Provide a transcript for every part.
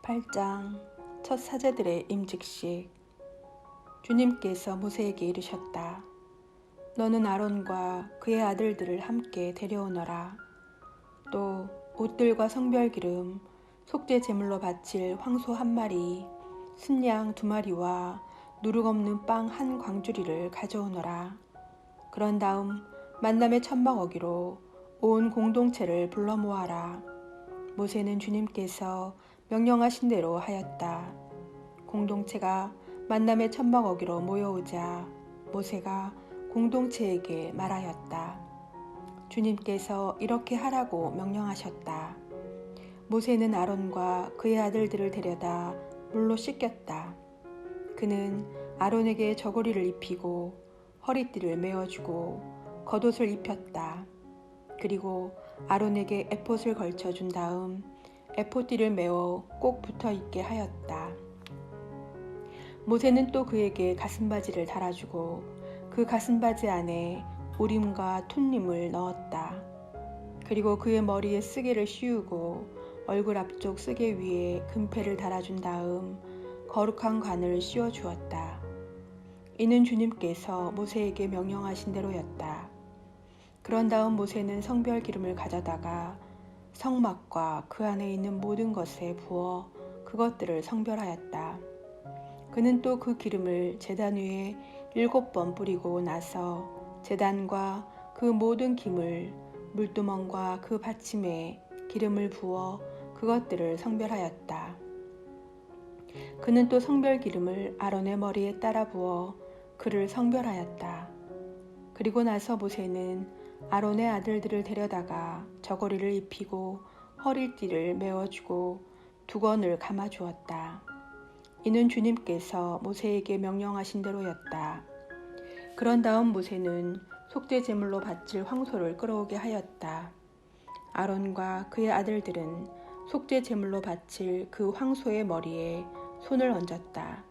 8장 첫 사제들의 임직식. 주님께서 모세에게 이르셨다. 너는 아론과 그의 아들들을 함께 데려오너라. 또 옷들과 성별기름, 속죄 제물로 바칠 황소 1마리, 순양 2마리와 누룩 없는 빵 1광주리를 가져오너라. 그런 다음 만남의 천막 어기로 온 공동체를 불러 모아라. 모세는 주님께서 명령하신 대로 하였다. 공동체가 만남의 천막 어기로 모여오자 모세가 공동체에게 말하였다. 주님께서 이렇게 하라고 명령하셨다. 모세는 아론과 그의 아들들을 데려다 물로 씻겼다. 그는 아론에게 저고리를 입히고 허리띠를 메어주고 겉옷을 입혔다. 그리고 아론에게 에봇을 걸쳐준 다음 에봇띠를 메어 꼭 붙어있게 하였다. 모세는 또 그에게 가슴바지를 달아주고 그 가슴바지 안에 우림과 툰림을 넣었다. 그리고 그의 머리에 쓰개를 씌우고 얼굴 앞쪽 쓰개 위에 금패를 달아준 다음 거룩한 관을 씌워주었다. 이는 주님께서 모세에게 명령하신 대로였다. 그런 다음 모세는 성별 기름을 가져다가 성막과 그 안에 있는 모든 것에 부어 그것들을 성별하였다. 그는 또 그 기름을 제단 위에 7번 뿌리고 나서 제단과 그 모든 기물, 물두멍과 그 받침에 기름을 부어 그것들을 성별하였다. 그는 또 성별 기름을 아론의 머리에 따라 부어 그를 성별하였다. 그리고 나서 모세는 아론의 아들들을 데려다가 저고리를 입히고 허리띠를 메어주고 두건을 감아주었다. 이는 주님께서 모세에게 명령하신 대로였다. 그런 다음 모세는 속죄 제물로 바칠 황소를 끌어오게 하였다. 아론과 그의 아들들은 속죄 제물로 바칠 그 황소의 머리에 손을 얹었다.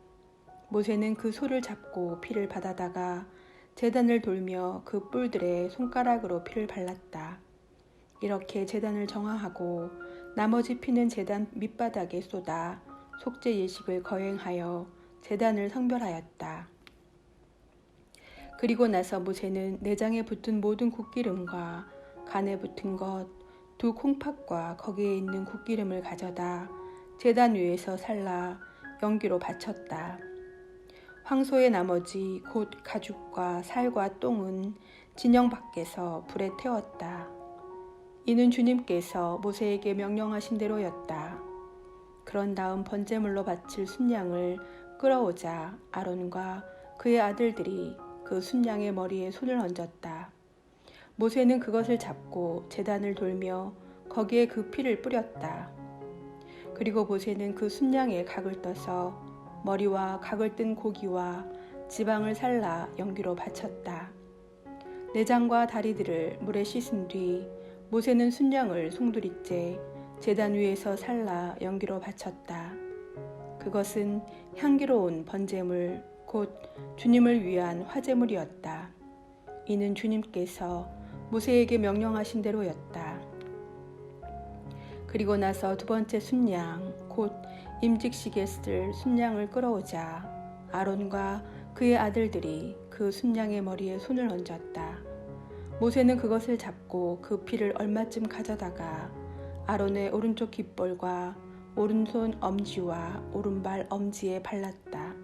모세는 그 소를 잡고 피를 받아다가 제단을 돌며 그 뿔들에 손가락으로 피를 발랐다. 이렇게 제단을 정화하고 나머지 피는 제단 밑바닥에 쏟아 속죄 예식을 거행하여 제단을 성별하였다. 그리고 나서 모세는 내장에 붙은 모든 국기름과 간에 붙은 것, 2 콩팥과 거기에 있는 국기름을 가져다 제단 위에서 살라 연기로 바쳤다. 황소의 나머지 곧 가죽과 살과 똥은 진영 밖에서 불에 태웠다. 이는 주님께서 모세에게 명령하신 대로였다. 그런 다음 번제물로 바칠 순양을 끌어오자 아론과 그의 아들들이 그 순양의 머리에 손을 얹었다. 모세는 그것을 잡고 제단을 돌며 거기에 그 피를 뿌렸다. 그리고 모세는 그 순양의 각을 떠서 머리와 각을 뜬 고기와 지방을 살라 연기로 바쳤다. 내장과 다리들을 물에 씻은 뒤 모세는 순양을 송두리째 제단 위에서 살라 연기로 바쳤다. 그것은 향기로운 번제물 곧 주님을 위한 화제물이었다. 이는 주님께서 모세에게 명령하신 대로였다. 그리고 나서 2번째 순양 곧 임직식에 쓸 순양을 끌어오자 아론과 그의 아들들이 그 순양의 머리에 손을 얹었다. 모세는 그것을 잡고 그 피를 얼마쯤 가져다가 아론의 오른쪽 깃볼과 오른손 엄지와 오른발 엄지에 발랐다.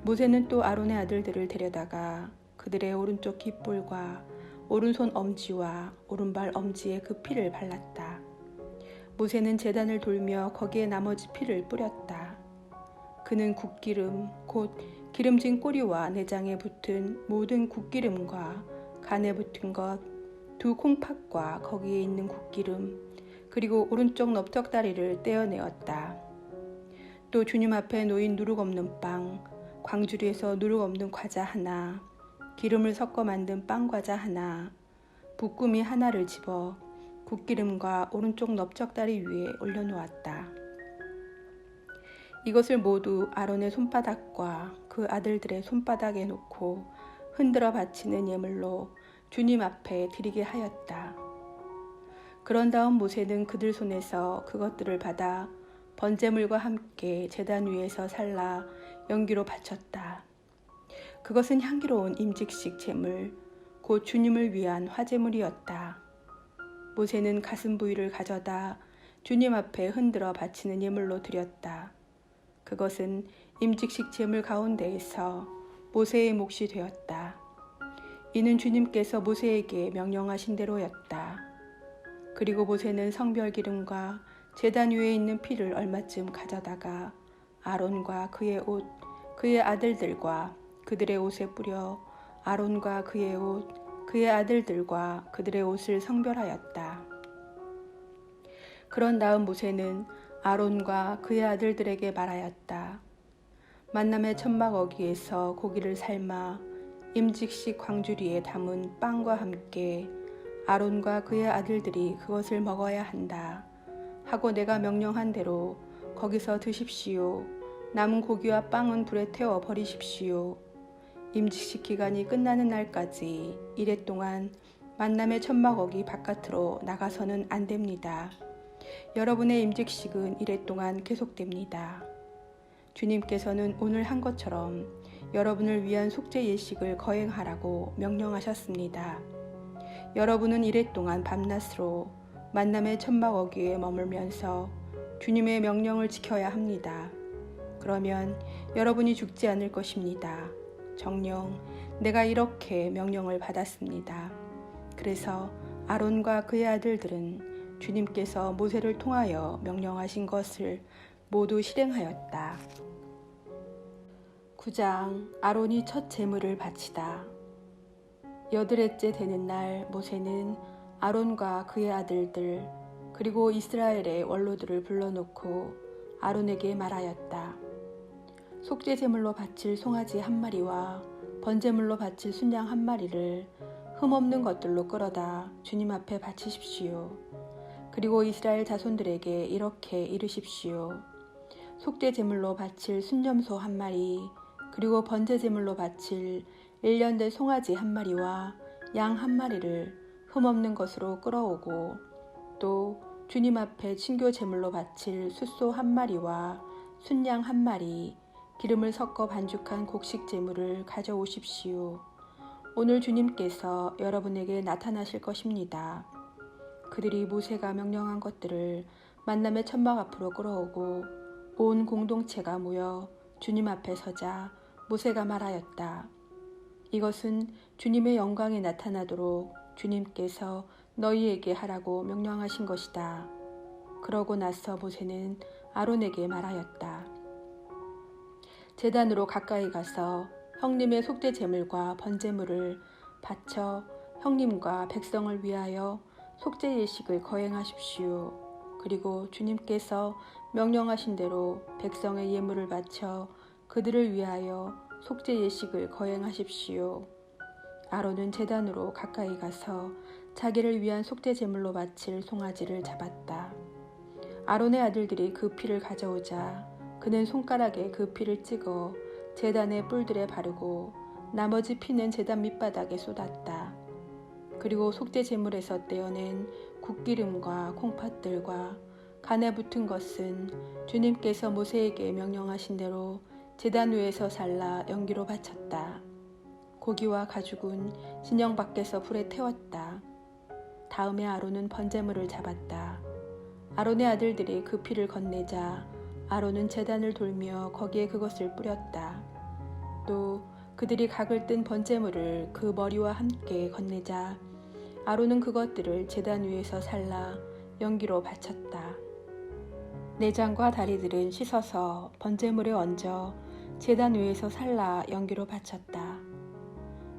모세는 또 아론의 아들들을 데려다가 그들의 오른쪽 깃볼과 오른손 엄지와 오른발 엄지에 그 피를 발랐다. 모세는 제단을 돌며 거기에 나머지 피를 뿌렸다. 그는 국기름 곧 기름진 꼬리와 내장에 붙은 모든 국기름과 간에 붙은 것, 2 콩팥과 거기에 있는 국기름 그리고 오른쪽 넓적다리를 떼어내었다. 또 주님 앞에 놓인 누룩 없는 빵, 광주리에서 누룩 없는 과자 하나, 기름을 섞어 만든 빵 과자 하나, 붓구미 하나를 집어 국기름과 오른쪽 넓적다리 위에 올려놓았다. 이것을 모두 아론의 손바닥과 그 아들들의 손바닥에 놓고 흔들어 바치는 예물로 주님 앞에 드리게 하였다. 그런 다음 모세는 그들 손에서 그것들을 받아 번제물과 함께 제단 위에서 살라 연기로 바쳤다. 그것은 향기로운 임직식 제물, 곧 주님을 위한 화제물이었다. 모세는 가슴 부위를 가져다 주님 앞에 흔들어 바치는 예물로 드렸다. 그것은 임직식 제물 가운데에서 모세의 몫이 되었다. 이는 주님께서 모세에게 명령하신 대로였다. 그리고 모세는 성별 기름과 제단 위에 있는 피를 얼마쯤 가져다가 아론과 그의 옷, 그의 아들들과 그들의 옷에 뿌려 아론과 그의 옷, 그의 아들들과 그들의 옷을 성별하였다. 그런 다음 모세는 아론과 그의 아들들에게 말하였다. 만남의 천막 어기에서 고기를 삶아 임직식 광주리에 담은 빵과 함께 아론과 그의 아들들이 그것을 먹어야 한다. 하고 내가 명령한 대로 거기서 드십시오. 남은 고기와 빵은 불에 태워 버리십시오. 임직식 기간이 끝나는 날까지 이래 동안 만남의 천막 어기 바깥으로 나가서는 안 됩니다. 여러분의 임직식은 이래 동안 계속됩니다. 주님께서는 오늘 한 것처럼 여러분을 위한 속죄 예식을 거행하라고 명령하셨습니다. 여러분은 이래 동안 밤낮으로 만남의 천막 어귀에 머물면서 주님의 명령을 지켜야 합니다. 그러면 여러분이 죽지 않을 것입니다. 정녕 내가 이렇게 명령을 받았습니다. 그래서 아론과 그의 아들들은 주님께서 모세를 통하여 명령하신 것을 모두 실행하였다. 9장 아론이 첫 제물을 바치다. 여드렛째 되는 날 모세는 아론과 그의 아들들 그리고 이스라엘의 원로들을 불러놓고 아론에게 말하였다. 속죄 제물로 바칠 송아지 한 마리와 번제물로 바칠 순양 한 마리를 흠없는 것들로 끌어다 주님 앞에 바치십시오. 그리고 이스라엘 자손들에게 이렇게 이르십시오. 속죄 제물로 바칠 순염소 한 마리 그리고 번제 제물로 바칠 1년 된 송아지 한 마리와 양 한 마리를 흠없는 것으로 끌어오고 또 주님 앞에 친교 제물로 바칠 숫소 한 마리와 순양 한 마리 기름을 섞어 반죽한 곡식 제물을 가져오십시오. 오늘 주님께서 여러분에게 나타나실 것입니다. 그들이 모세가 명령한 것들을 만남의 천막 앞으로 끌어오고 온 공동체가 모여 주님 앞에 서자 모세가 말하였다. 이것은 주님의 영광이 나타나도록 주님께서 너희에게 하라고 명령하신 것이다. 그러고 나서 모세는 아론에게 말하였다. 제단으로 가까이 가서 형님의 속죄 제물과 번제물을 바쳐 형님과 백성을 위하여 속죄 예식을 거행하십시오. 그리고 주님께서 명령하신 대로 백성의 예물을 바쳐 그들을 위하여 속죄 예식을 거행하십시오. 아론은 제단으로 가까이 가서 자기를 위한 속죄 제물로 바칠 송아지를 잡았다. 아론의 아들들이 그 피를 가져오자 그는 손가락에 그 피를 찍어 제단의 뿔들에 바르고 나머지 피는 제단 밑바닥에 쏟았다. 그리고 속죄 제물에서 떼어낸 국기름과 콩팥들과 간에 붙은 것은 주님께서 모세에게 명령하신 대로 제단 위에서 살라 연기로 바쳤다. 고기와 가죽은 진영 밖에서 불에 태웠다. 다음에 아론은 번제물을 잡았다. 아론의 아들들이 그 피를 건네자 아론은 제단을 돌며 거기에 그것을 뿌렸다. 또 그들이 각을 뜬 번제물을 그 머리와 함께 건네자 아론은 그것들을 제단 위에서 살라 연기로 바쳤다. 내장과 다리들은 씻어서 번제물에 얹어 제단 위에서 살라 연기로 바쳤다.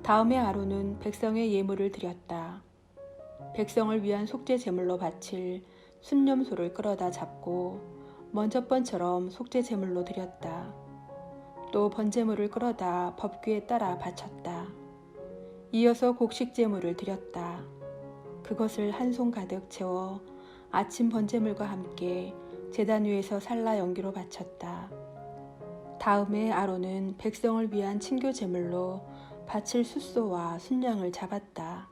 다음에 아론은 백성의 예물을 드렸다. 백성을 위한 속죄 제물로 바칠 순염소를 끌어다 잡고 먼저 번처럼 속죄 제물로 드렸다. 또 번제물을 끌어다 법궤에 따라 바쳤다. 이어서 곡식 제물을 드렸다. 그것을 한 손 가득 채워 아침 번제물과 함께 제단 위에서 살라 연기로 바쳤다. 다음에 아론은 백성을 위한 친교 제물로 바칠 숫소와 순양을 잡았다.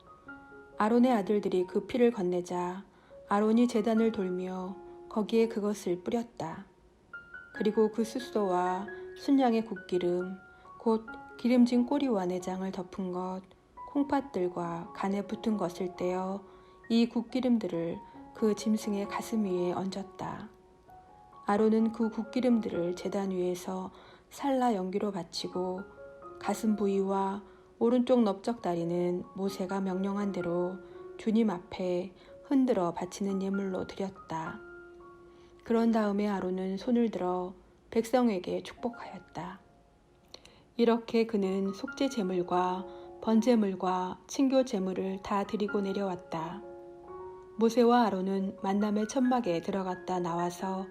아론의 아들들이 그 피를 건네자 아론이 제단을 돌며 거기에 그것을 뿌렸다. 그리고 그 숫소와 순양의 굿기름 곧 기름진 꼬리와 내장을 덮은 것 콩팥들과 간에 붙은 것을 떼어 이 굿기름들을 그 짐승의 가슴 위에 얹었다. 아론은 그 굿기름들을 제단 위에서 살라 연기로 바치고 가슴 부위와 오른쪽 넓적다리는 모세가 명령한 대로 주님 앞에 흔들어 바치는 예물로 드렸다. 그런 다음에 아론은 손을 들어 백성에게 축복하였다. 이렇게 그는 속죄 제물과 번제물과 친교 제물을 다 드리고 내려왔다. 모세와 아론은 만남의 천막에 들어갔다 나와서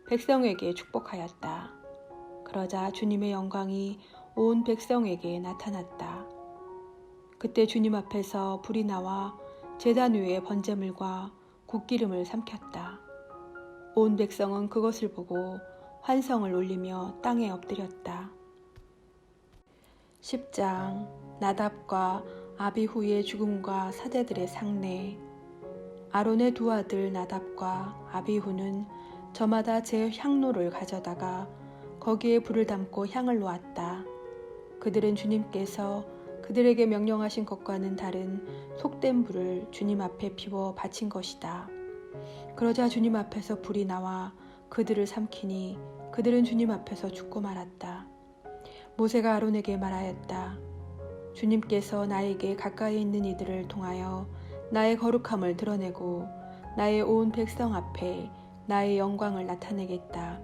백성에게 축복하였다. 그러자 주님의 영광이 온 백성에게 나타났다. 그때 주님 앞에서 불이 나와 제단 위에 번제물과 굿기름을 삼켰다. 온 백성은 그것을 보고 환성을 울리며 땅에 엎드렸다. 10장 나답과 아비후의 죽음과 사제들의 상례. 아론의 두 아들 나답과 아비후는 저마다 제 향로를 가져다가 거기에 불을 담고 향을 놓았다. 그들은 주님께서 그들에게 명령하신 것과는 다른 속된 불을 주님 앞에 피워 바친 것이다. 그러자 주님 앞에서 불이 나와 그들을 삼키니 그들은 주님 앞에서 죽고 말았다. 모세가 아론에게 말하였다. 주님께서 나에게 가까이 있는 이들을 통하여 나의 거룩함을 드러내고 나의 온 백성 앞에 나의 영광을 나타내겠다.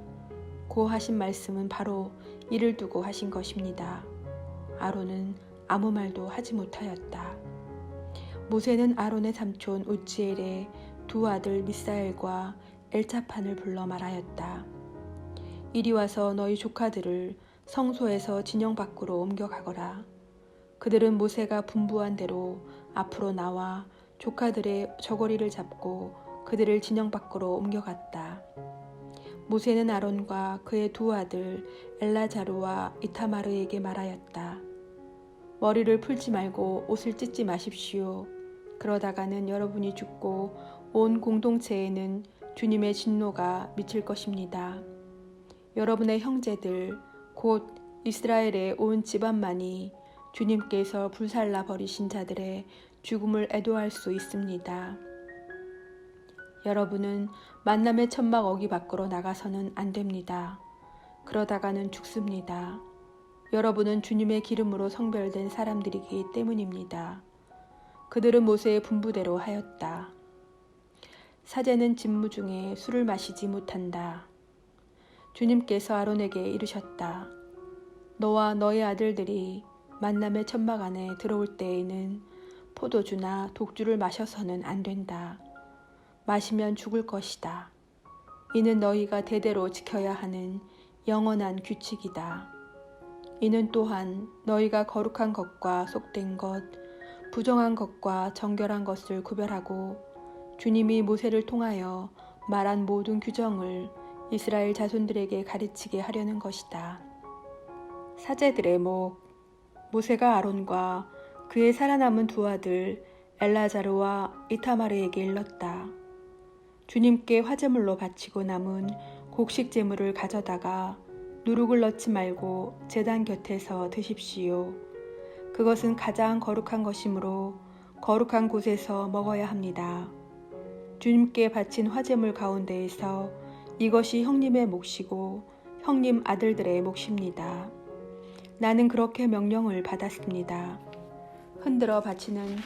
고 하신 말씀은 바로 이를 두고 하신 것입니다. 아론은 아무 말도 하지 못하였다. 모세는 아론의 삼촌 우지엘의 두 아들 미사엘과 엘차판을 불러 말하였다. 이리 와서 너희 조카들을 성소에서 진영 밖으로 옮겨가거라. 그들은 모세가 분부한 대로 앞으로 나와 조카들의 저고리를 잡고 그들을 진영 밖으로 옮겨갔다. 모세는 아론과 그의 두 아들 엘라자루와 이타마르에게 말하였다. 머리를 풀지 말고 옷을 찢지 마십시오. 그러다가는 여러분이 죽고 온 공동체에는 주님의 진노가 미칠 것입니다. 여러분의 형제들 곧 이스라엘의 온 집안만이 주님께서 불살라 버리신 자들의 죽음을 애도할 수 있습니다. 여러분은 만남의 천막 어기 밖으로 나가서는 안 됩니다. 그러다가는 죽습니다. 여러분은 주님의 기름으로 성별된 사람들이기 때문입니다. 그들은 모세의 분부대로 하였다. 사제는 직무 중에 술을 마시지 못한다. 주님께서 아론에게 이르셨다. 너와 너의 아들들이 만남의 천막 안에 들어올 때에는 포도주나 독주를 마셔서는 안 된다. 마시면 죽을 것이다. 이는 너희가 대대로 지켜야 하는 영원한 규칙이다. 이는 또한 너희가 거룩한 것과 속된 것, 부정한 것과 정결한 것을 구별하고 주님이 모세를 통하여 말한 모든 규정을 이스라엘 자손들에게 가르치게 하려는 것이다. 사제들의 목. 모세가 아론과 그의 살아남은 두 아들 엘라자르와 이타마르에게 일렀다. 주님께 화제물로 바치고 남은 곡식 제물을 가져다가 누룩을 넣지 말고 제단 곁에서 드십시오. 그것은 가장 거룩한 것이므로 거룩한 곳에서 먹어야 합니다. 주님께 바친 화제물 가운데에서 이것이 형님의 몫이고 형님 아들들의 몫입니다. 나는 그렇게 명령을 받았습니다. 흔들어 바치는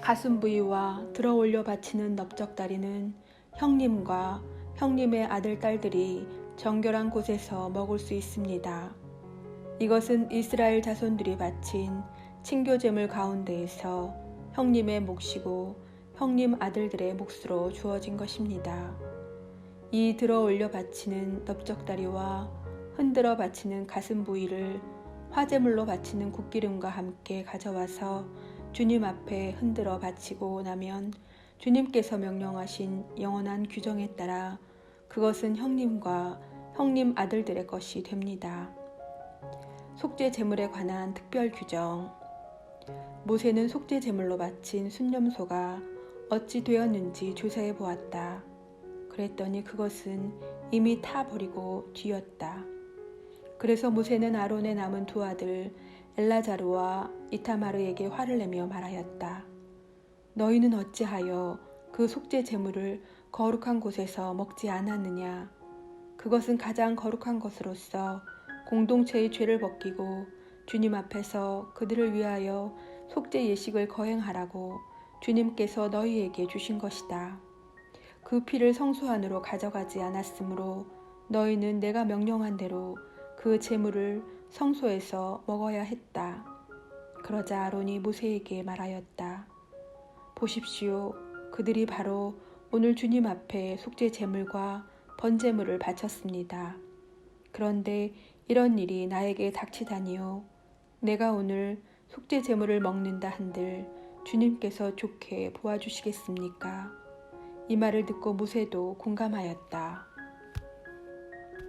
가슴 부위와 들어 올려 바치는 넓적다리는 형님과 형님의 아들 딸들이 정결한 곳에서 먹을 수 있습니다. 이것은 이스라엘 자손들이 바친 친교제물 가운데에서 형님의 몫이고 형님 아들들의 몫으로 주어진 것입니다. 이 들어 올려 바치는 넓적다리와 흔들어 바치는 가슴 부위를 화제물로 바치는 굿기름과 함께 가져와서 주님 앞에 흔들어 바치고 나면 주님께서 명령하신 영원한 규정에 따라 그것은 형님과 형님 아들들의 것이 됩니다. 속죄 제물에 관한 특별 규정. 모세는 속죄 제물로 바친 순념소가 어찌 되었는지 조사해 보았다. 그랬더니 그것은 이미 타버리고 뒤였다. 그래서 모세는 아론의 남은 두 아들 엘라자르와 이타마르에게 화를 내며 말하였다. 너희는 어찌하여 그 속죄 제물을 거룩한 곳에서 먹지 않았느냐? 그것은 가장 거룩한 것으로서 공동체의 죄를 벗기고 주님 앞에서 그들을 위하여 속죄 예식을 거행하라고 주님께서 너희에게 주신 것이다. 그 피를 성소 안으로 가져가지 않았으므로 너희는 내가 명령한 대로 그 제물을 성소에서 먹어야 했다. 그러자 아론이 모세에게 말하였다. 보십시오. 그들이 바로 오늘 주님 앞에 속죄 제물과 번제물을 바쳤습니다. 그런데 이런 일이 나에게 닥치다니요. 내가 오늘 속죄 제물을 먹는다 한들 주님께서 좋게 보아주시겠습니까? 이 말을 듣고 모세도 공감하였다.